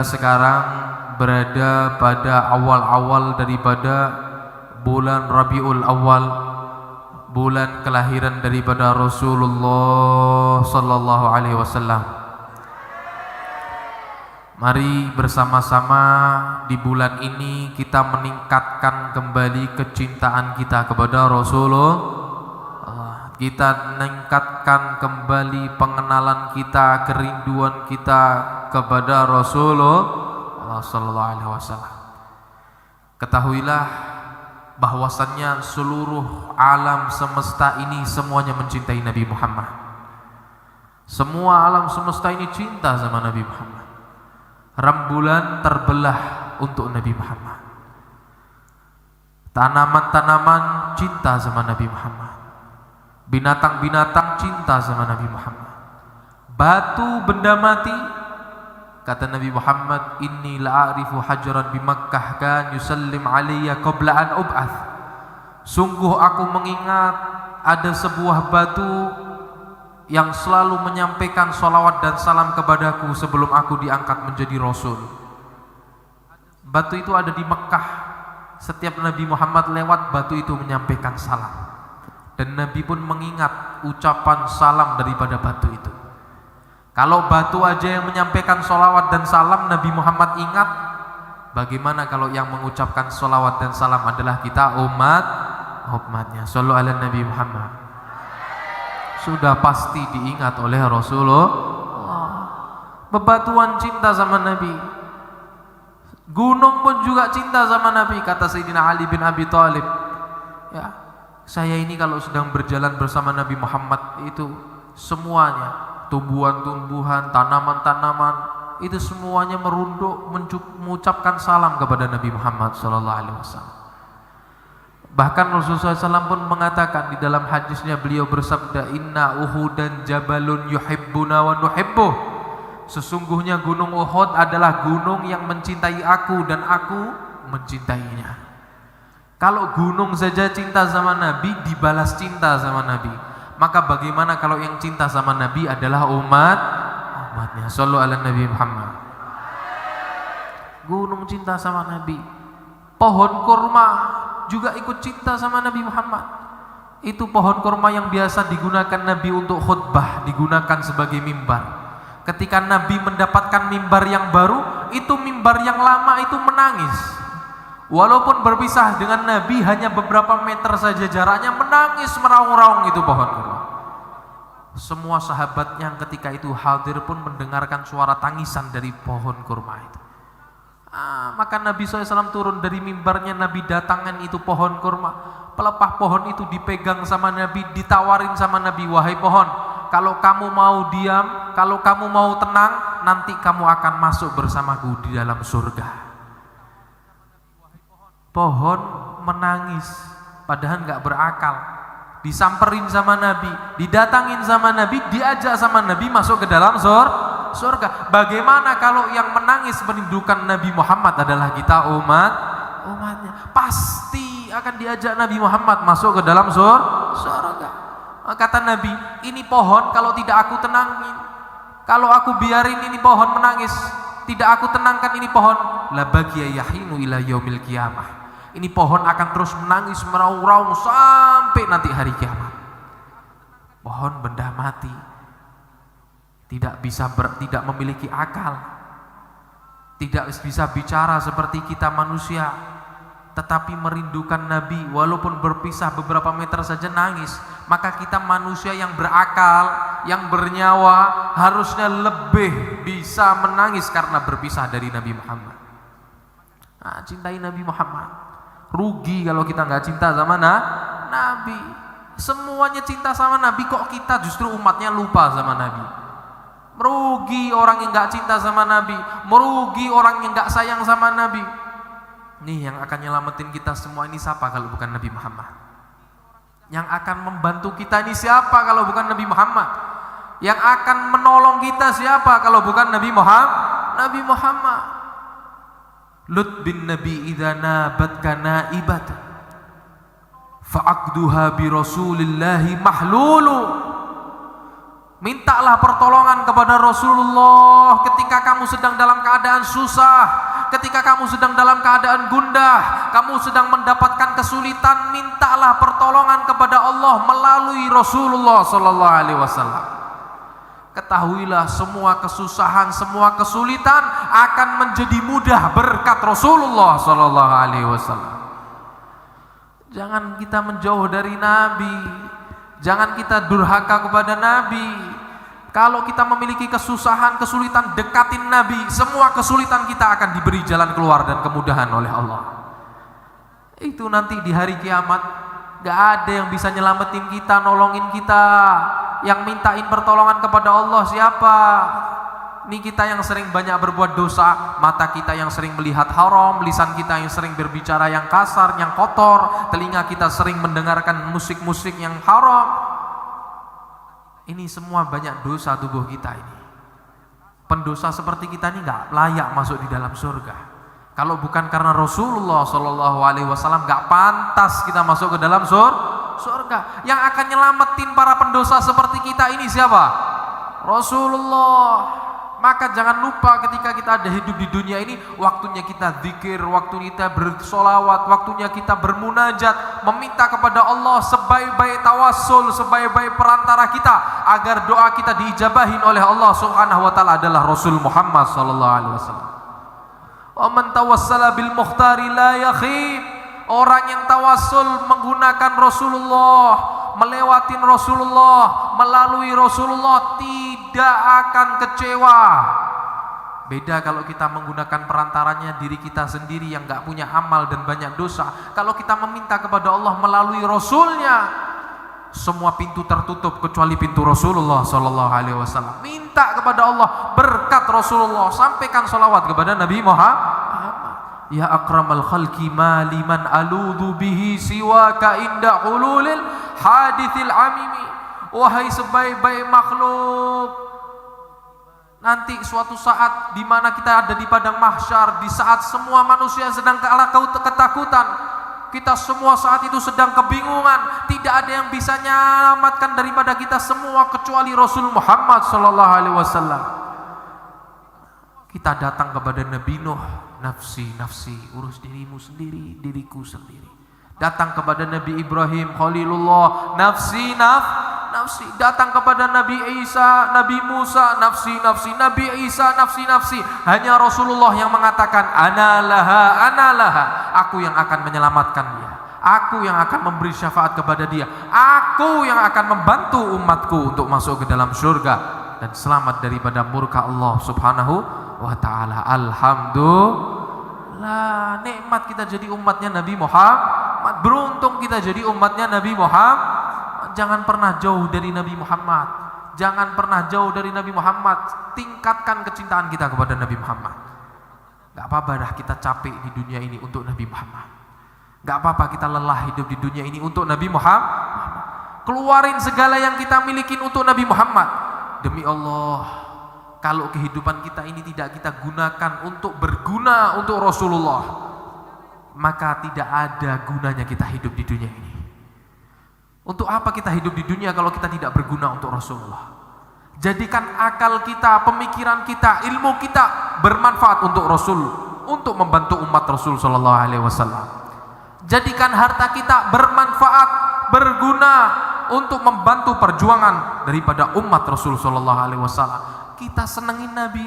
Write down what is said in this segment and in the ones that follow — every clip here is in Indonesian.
Sekarang berada pada awal-awal daripada bulan Rabiul Awal, bulan kelahiran daripada Rasulullah sallallahu alaihi wasallam. Mari bersama-sama di bulan ini kita meningkatkan kembali kecintaan kita kepada Rasulullah. Kita meningkatkan kembali pengenalan kita, kerinduan kita kepada Rasulullah sallallahu alaihi wasallam. Ketahuilah bahwasannya seluruh alam semesta ini semuanya mencintai Nabi Muhammad. Semua alam semesta ini cinta sama Nabi Muhammad. Rembulan terbelah untuk Nabi Muhammad. Tanaman-tanaman cinta sama Nabi Muhammad. Binatang-binatang cinta sama Nabi Muhammad. Batu benda mati, kata Nabi Muhammad, inni la'arifu hajaran bi Makkah kan yusallim alayya qabla an ub'ath. Sungguh aku mengingat ada sebuah batu yang selalu menyampaikan salawat dan salam kepadaku sebelum aku diangkat menjadi Rasul. Batu itu ada di Mekah. Setiap Nabi Muhammad lewat, batu itu menyampaikan salam. Dan Nabi pun mengingat ucapan salam daripada batu itu. Kalau batu aja yang menyampaikan salawat dan salam Nabi Muhammad ingat, bagaimana kalau yang mengucapkan salawat dan salam adalah kita umatnya. Shallu ala Nabi Muhammad. Sudah pasti diingat oleh Rasulullah. Bebatuan cinta sama Nabi, gunung pun juga cinta sama Nabi. Kata Sayyidina Ali bin Abi Thalib, ya, saya ini kalau sedang berjalan bersama Nabi Muhammad itu semuanya, tumbuhan-tumbuhan, tanaman-tanaman, itu semuanya merunduk mengucapkan salam kepada Nabi Muhammad sallallahu alaihi wasallam. Bahkan Rasulullah SAW pun mengatakan di dalam hadisnya, beliau bersabda, inna Uhudan jabalun yuhibbuna wa nuhibbuh. Sesungguhnya gunung Uhud adalah gunung yang mencintai aku dan aku mencintainya. Kalau gunung saja cinta sama Nabi, dibalas cinta sama Nabi, maka bagaimana kalau yang cinta sama Nabi adalah umatnya. Shallu ala Nabi Muhammad. Gunung cinta sama Nabi, pohon kurma juga ikut cinta sama Nabi Muhammad. Itu pohon kurma yang biasa digunakan Nabi untuk khutbah, digunakan sebagai mimbar. Ketika Nabi mendapatkan mimbar yang baru, itu mimbar yang lama itu menangis. Walaupun berpisah dengan Nabi hanya beberapa meter saja jaraknya, menangis meraung-raung itu pohon kurma. Semua sahabat yang ketika itu hadir pun mendengarkan suara tangisan dari pohon kurma itu. Maka Nabi SAW turun dari mimbarnya, Nabi datangan itu pohon kurma. Pelepah pohon itu dipegang sama Nabi, ditawarin sama Nabi, wahai pohon, kalau kamu mau diam, kalau kamu mau tenang, nanti kamu akan masuk bersamaku di dalam surga. Pohon menangis, padahal nggak berakal. Disamperin sama Nabi, didatangin sama Nabi, diajak sama Nabi masuk ke dalam surga. Bagaimana kalau yang menangis merindukan Nabi Muhammad adalah kita umatnya? Pasti akan diajak Nabi Muhammad masuk ke dalam surga. Kata Nabi, ini pohon kalau tidak aku tenangin, kalau aku biarin ini pohon menangis, tidak aku tenangkan ini pohon, la bagiya yahinu ila yaumil qiyamah. Ini pohon akan terus menangis meraung-raung sampai nanti hari kiamat. Pohon benda mati, tidak memiliki akal, tidak bisa bicara seperti kita manusia, tetapi merindukan Nabi, walaupun berpisah beberapa meter saja nangis. Maka kita manusia yang berakal, yang bernyawa, harusnya lebih bisa menangis karena berpisah dari Nabi Muhammad. Cintai Nabi Muhammad. Rugi kalau kita nggak cinta sama Nabi. Semuanya cinta sama Nabi, kok kita justru umatnya lupa sama Nabi. Merugi orang yang nggak cinta sama Nabi, merugi orang yang nggak sayang sama Nabi. Nih yang akan nyelamatin kita semua ini siapa kalau bukan Nabi Muhammad? Yang akan membantu kita ini siapa kalau bukan Nabi Muhammad? Yang akan menolong kita siapa kalau bukan Nabi Muhammad? Lut bin Nabi idza nabatka naibat fa'aqduha bi Rasulillahi mahlulu. Mintalah pertolongan kepada Rasulullah ketika kamu sedang dalam keadaan susah, ketika kamu sedang dalam keadaan gundah, kamu sedang mendapatkan kesulitan, mintalah pertolongan kepada Allah melalui Rasulullah sallallahu alaihi wasallam. Ketahuilah semua kesusahan, semua kesulitan akan menjadi mudah berkat Rasulullah sallallahu alaihi wasallam. Jangan kita menjauh dari Nabi. Jangan kita durhaka kepada Nabi. Kalau kita memiliki kesusahan, kesulitan, dekatin Nabi. Semua kesulitan kita akan diberi jalan keluar dan kemudahan oleh Allah. Itu nanti di hari kiamat gak ada yang bisa nyelamatin kita, nolongin kita. Yang mintain pertolongan kepada Allah siapa? Ini kita yang sering banyak berbuat dosa, mata kita yang sering melihat haram, lisan kita yang sering berbicara yang kasar, yang kotor, telinga kita sering mendengarkan musik-musik yang haram. Ini semua banyak dosa tubuh kita ini. Pendosa seperti kita ini gak layak masuk di dalam surga. Kalau bukan karena Rasulullah Shallallahu Alaihi Wasallam, gak pantas kita masuk ke dalam surga. Yang akan nyelamatin para pendosa seperti kita ini siapa? Rasulullah. Maka jangan lupa ketika kita ada hidup di dunia ini, waktunya kita zikir, waktunya kita bersolawat, waktunya kita bermunajat, meminta kepada Allah sebaik-baik tawassul, sebaik-baik perantara kita agar doa kita diijabahin oleh Allah Subhanahu wa taala adalah Rasul Muhammad sallallahu alaihi wasallam. Wa man tawassala bil mukhtari la yakhib. Orang yang tawassul menggunakan Rasulullah, melewatin Rasulullah, melalui Rasulullah tidak akan kecewa. Beda kalau kita menggunakan perantaranya diri kita sendiri yang gak punya amal dan banyak dosa. Kalau kita meminta kepada Allah melalui Rasulnya, semua pintu tertutup kecuali pintu Rasulullah Sallallahu Alaihi Wasallam. Minta kepada Allah berkat Rasulullah, sampaikan salawat kepada Nabi Muhammad. Ya akramal khalqi ma liman aludhu bihi siwaka inda hululil hadithil amimi. Wahai sebaik-baik makhluk, nanti suatu saat di mana kita ada di padang mahsyar, di saat semua manusia sedang ketakutan, kita semua saat itu sedang kebingungan, tidak ada yang bisa menyelamatkan daripada kita semua kecuali Rasul Muhammad sallallahu alaihi wasallam. Kita datang kepada Nabi Nuh, nafsi, nafsi, urus dirimu sendiri, diriku sendiri. Datang kepada Nabi Ibrahim, Khalilullah, nafsi, nafsi. Datang kepada Nabi Isa, Nabi Musa, nafsi, nafsi. Nabi Isa, nafsi, nafsi. Hanya Rasulullah yang mengatakan, ana laha, aku yang akan menyelamatkan dia. Aku yang akan memberi syafaat kepada dia. Aku yang akan membantu umatku untuk masuk ke dalam surga dan selamat daripada murka Allah Subhanahu wa ta'ala. Alhamdulillah, nikmat kita jadi umatnya Nabi Muhammad. Beruntung kita jadi umatnya Nabi Muhammad. Jangan pernah jauh dari Nabi Muhammad. Jangan pernah jauh dari Nabi Muhammad. Tingkatkan kecintaan kita kepada Nabi Muhammad. Gak apa-apa dah kita capek di dunia ini untuk Nabi Muhammad. Gak apa-apa kita lelah hidup di dunia ini untuk Nabi Muhammad. Keluarin segala yang kita miliki untuk Nabi Muhammad. Demi Allah, kalau kehidupan kita ini tidak kita gunakan untuk berguna untuk Rasulullah, maka tidak ada gunanya kita hidup di dunia ini. Untuk apa kita hidup di dunia kalau kita tidak berguna untuk Rasulullah? Jadikan akal kita, pemikiran kita, ilmu kita bermanfaat untuk Rasul, untuk membantu umat Rasul sallallahu alaihi wasallam. Jadikan harta kita bermanfaat, berguna untuk membantu perjuangan daripada umat Rasul sallallahu alaihi wasallam. Kita senangin Nabi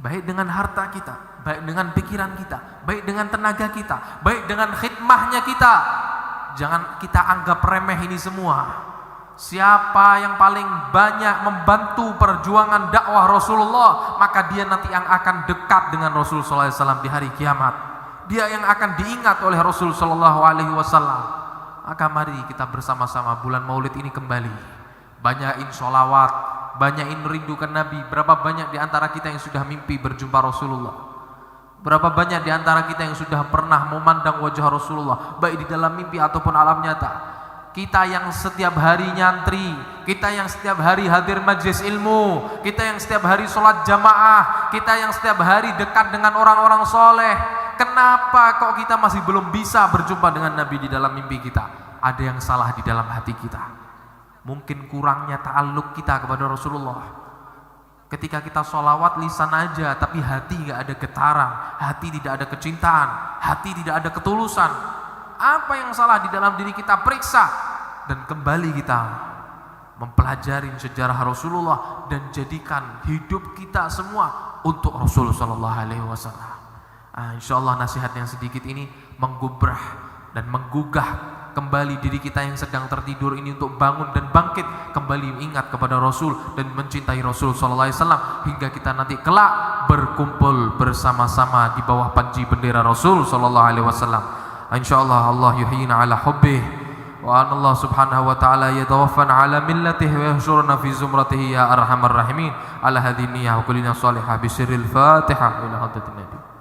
baik dengan harta kita, baik dengan pikiran kita, baik dengan tenaga kita, baik dengan khidmahnya kita. Jangan kita anggap remeh ini semua. Siapa yang paling banyak membantu perjuangan dakwah Rasulullah, maka dia nanti yang akan dekat dengan Rasul sallallahu alaihi wasallam di hari kiamat. Dia yang akan diingat oleh Rasul sallallahu alaihi wasallam. Maka mari kita bersama-sama bulan Maulid ini kembali banyakin sholawat, banyakin merindukan Nabi. Berapa banyak di antara kita yang sudah mimpi berjumpa Rasulullah? Berapa banyak di antara kita yang sudah pernah memandang wajah Rasulullah, baik di dalam mimpi ataupun alam nyata? Kita yang setiap hari nyantri, kita yang setiap hari hadir majlis ilmu, kita yang setiap hari sholat jamaah, kita yang setiap hari dekat dengan orang-orang soleh. Kenapa kok kita masih belum bisa berjumpa dengan Nabi di dalam mimpi kita? Ada yang salah di dalam hati kita. mungkin kurangnya ta'alluq kita kepada Rasulullah. Ketika kita sholawat lisan aja, tapi hati nggak ada getaran, hati tidak ada kecintaan, hati tidak ada ketulusan. Apa yang salah di dalam diri kita? Periksa dan kembali kita mempelajari sejarah Rasulullah dan jadikan hidup kita semua untuk Rasul sallallahu alaihi wasallam. Insyaallah nasihat yang sedikit ini menggubrah dan menggugah kembali diri kita yang sedang tertidur ini untuk bangun dan bangkit kembali ingat kepada Rasul dan mencintai Rasul sallallahu alaihi wasallam hingga kita nanti kelak berkumpul bersama-sama di bawah panji bendera Rasul sallallahu alaihi wasallam. Insyaallah Allah yuhyina ala hubbih wa Allah subhanahu wa ta'ala yatawaffana ala millatihi wa yahsyuruna fi zumratihi ya arhamar rahimin ala hadhihi niyyah wa kullina salihah bi sirril Fatihah ila hadratin nabi.